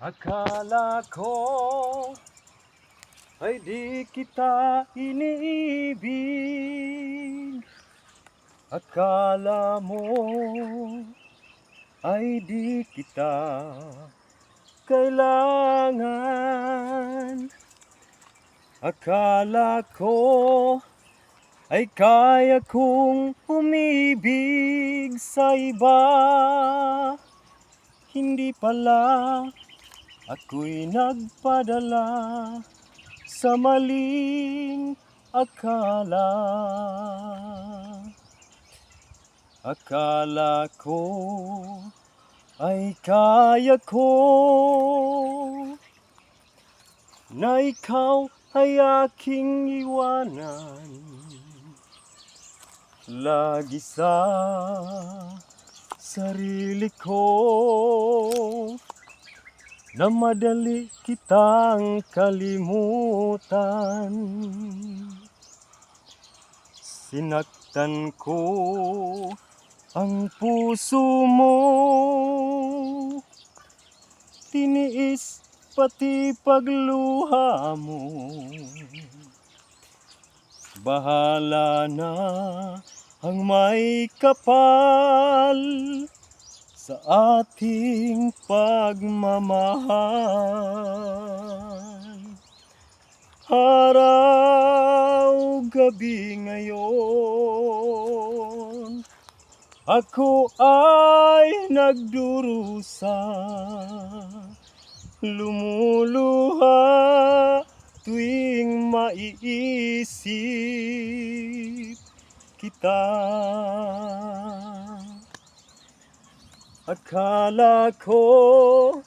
Akala ko ay di kita iniibig. Akala mo ay di kita kailangan. Akala ko ay kaya kong umibig sa iba. Hindi pala ako'y nagpadala sa maling akala. Akala ko ay kaya ko na ikaw ay aking iwanan. Lagi sa sarili ko na madali kitang kalimutan. Sinaktan ko ang puso mo, tiniis pati pagluha mo. Bahala na ang may kapal sa ating pagmamahal. Araw, gabi ngayon, ako ay nagdurusa, lumuluha tuwing maiisip kita. Akala ko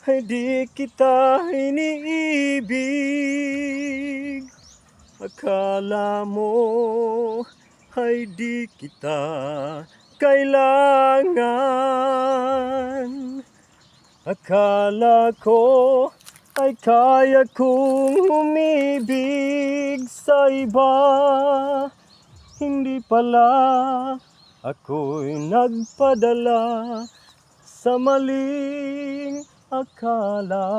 ay di kita iniibig. Akala mo ay di kita kailangan. Akala ko ay kaya kong umibig sa iba. Hindi pala ako'y nagpadala sa maling akala.